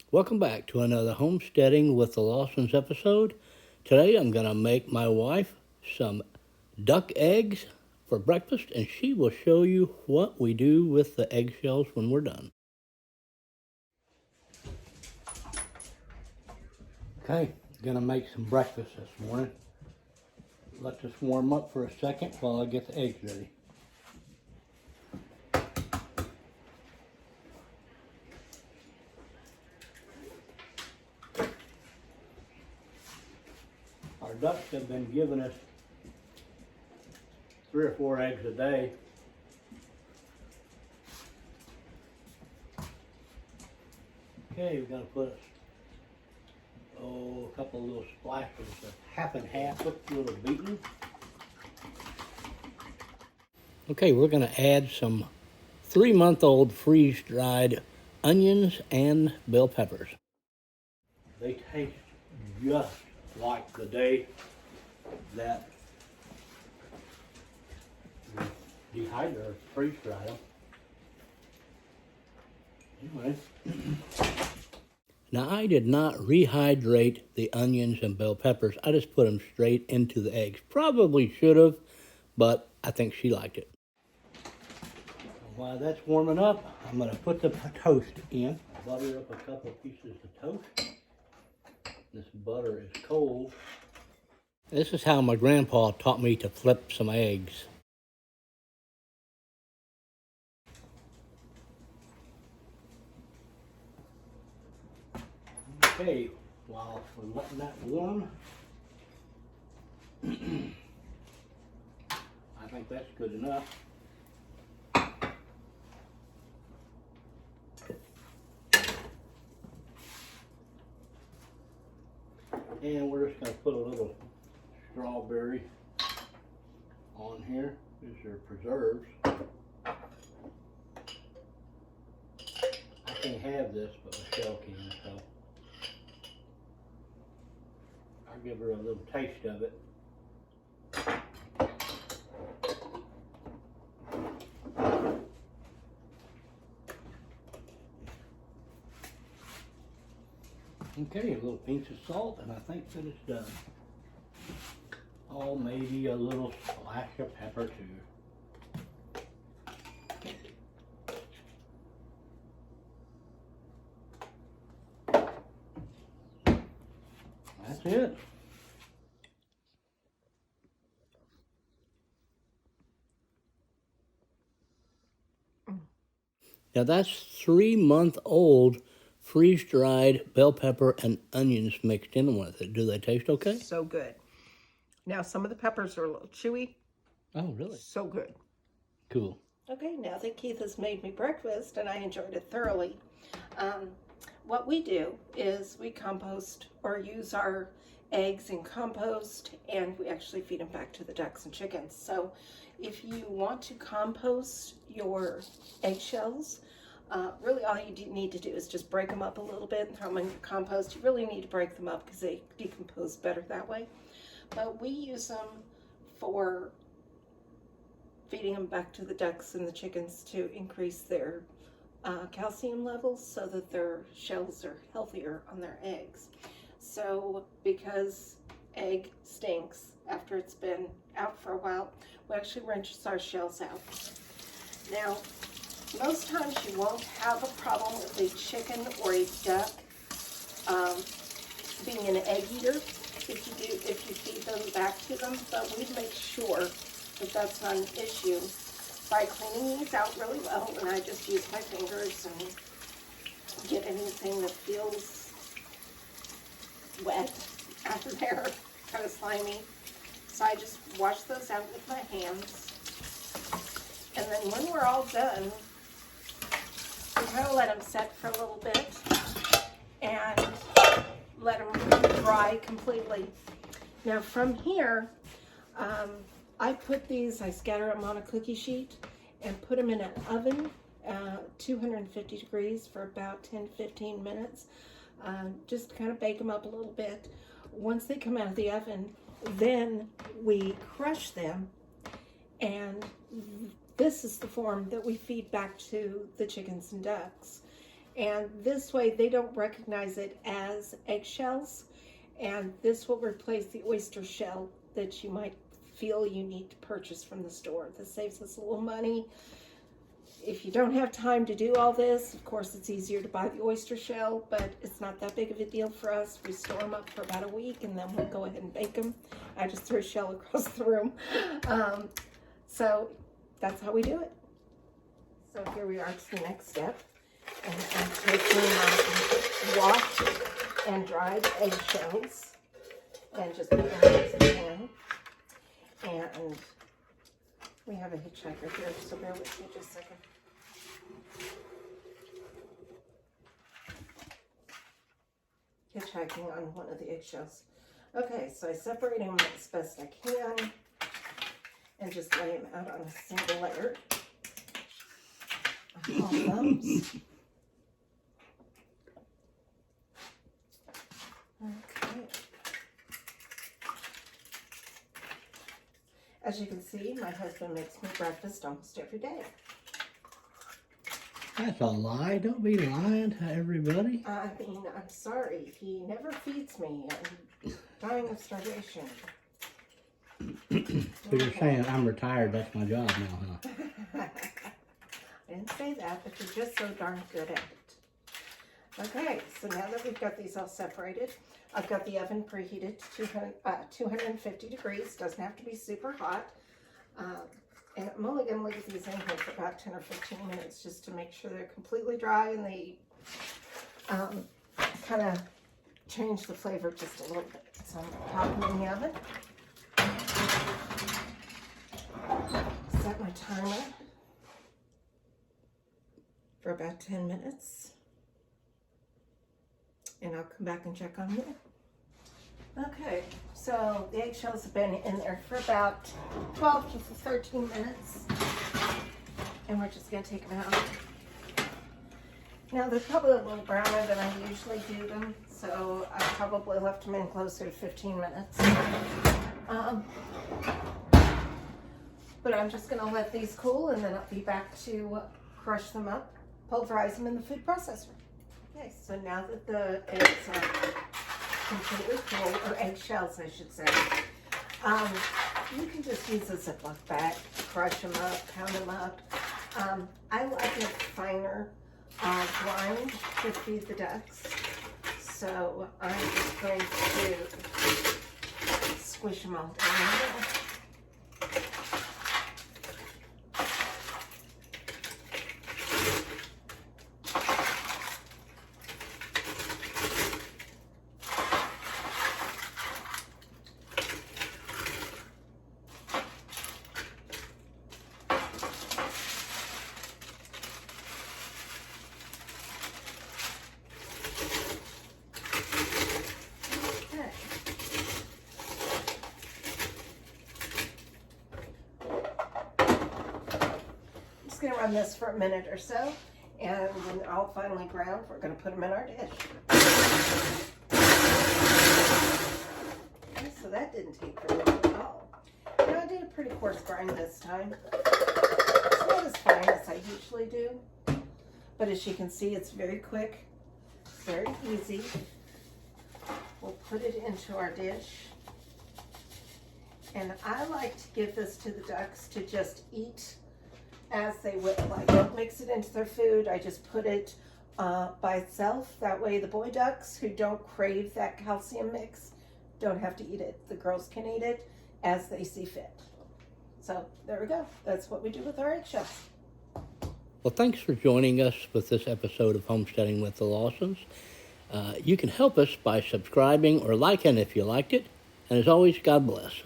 Welcome back to another Homesteading with the Lawsons episode. Today I'm going to make my wife some duck eggs for breakfast, and she will show you what we do with the eggshells when we're done. Okay, gonna make some breakfast this morning. Let this warm up for a second while I get the eggs ready. Our ducks have been giving us 3 or 4 eggs a day. Okay, we're gonna put a couple little splashes of half and half, a little beaten. Okay, we're gonna add some 3-month-old freeze-dried onions and bell peppers. They taste just like the day that we dehydrate or freeze-dried them. Anyway. Now, I did not rehydrate the onions and bell peppers. I just put them straight into the eggs. Probably should have, but I think she liked it. While that's warming up, I'm going to put the toast in. Butter up a couple pieces of toast. This butter is cold. This is how my grandpa taught me to flip some eggs. Okay, while we're letting that warm, I think that's good enough. And we're just going to put a little strawberry on here. These are preserves. I can't have this, but Michelle can, so I'll give her a little taste of it. Okay, a little pinch of salt, and I think that it's done. Oh, maybe a little splash of pepper too. That's it. Now that's 3-month-old freeze-dried bell pepper and onions mixed in with it. Do they taste okay? So good. Now some of the peppers are a little chewy. Oh, really? So good. Cool. Okay, now that Keith has made me breakfast and I enjoyed it thoroughly, what we do is we compost or use our eggs in compost, and we actually feed them back to the ducks and chickens. So if you want to compost your eggshells, really all you need to do is just break them up a little bit and throw them in your compost. You really need to break them up because they decompose better that way. But we use them for feeding them back to the ducks and the chickens to increase their calcium levels so that their shells are healthier on their eggs. So because egg stinks after it's been out for a while, we actually rinse our shells out. Now, most times you won't have a problem with a chicken or a duck being an egg eater if you feed them back to them, but we make sure that that's not an issue by cleaning these out really well, and I just use my fingers and get anything that feels wet out of there, kind of slimy. So I just wash those out with my hands, and then when we're all done, we kind of let them set for a little bit and let them dry completely. Now from here, I scatter them on a cookie sheet and put them in an oven, 250 degrees for about 10-15 minutes. Just kind of bake them up a little bit. Once they come out of the oven, then we crush them, and this is the form that we feed back to the chickens and ducks. And this way they don't recognize it as eggshells. And this will replace the oyster shell that you might feel you need to purchase from the store. This saves us a little money. If you don't have time to do all this, of course it's easier to buy the oyster shell, but it's not that big of a deal for us. We store them up for about a week and then we'll go ahead and bake them. I just threw a shell across the room. So that's how we do it. So here we are to the next step. And I'm taking my washed and dried eggshells and just putting them into the pan. And we have a hitchhiker here, so bear with me just a second. Hitchhiking on one of the eggshells. Okay, so I separate them as best I can and just lay them out on a single layer. All those. Okay. As you can see, my husband makes me breakfast almost every day. That's a lie. Don't be lying to everybody. I mean, I'm sorry. He never feeds me. I'm dying of starvation. So you're saying I'm retired, that's my job now, huh? I didn't say that, but you're just so darn good at it. Okay, so now that we've got these all separated, I've got the oven preheated to 250 degrees. Doesn't have to be super hot. And I'm only going to leave these in here for about 10 or 15 minutes just to make sure they're completely dry and they kind of change the flavor just a little bit. So I'm going to pop them in the oven. Set my timer for about 10 minutes. And I'll come back and check on you. Okay, so the eggshells have been in there for about 12 to 13 minutes. And we're just going to take them out. Now, they're probably a little browner than I usually do them, so I probably left them in closer to 15 minutes. But I'm just going to let these cool, and then I'll be back to crush them up, pulverize them in the food processor. Okay, so now that the eggs are completely cool, or eggshells I should say, you can just use a Ziploc bag, crush them up, pound them up. I like a finer grind to feed the ducks, so I'm just going to squish them all down. Going to run this for a minute or so, and when they're all finally ground, we're going to put them in our dish. Okay, so that didn't take very long at all. Now, I did a pretty coarse grind this time. It's not as fine as I usually do, but as you can see, it's very quick, very easy. We'll put it into our dish, and I like to give this to the ducks to just eat as they will. I don't mix it into their food. I just put it by itself. That way the boy ducks who don't crave that calcium mix don't have to eat it. The girls can eat it as they see fit. So there we go. That's what we do with our eggshells. Well, thanks for joining us with this episode of Homesteading with the Lawsons. You can help us by subscribing or liking if you liked it. And as always, God bless.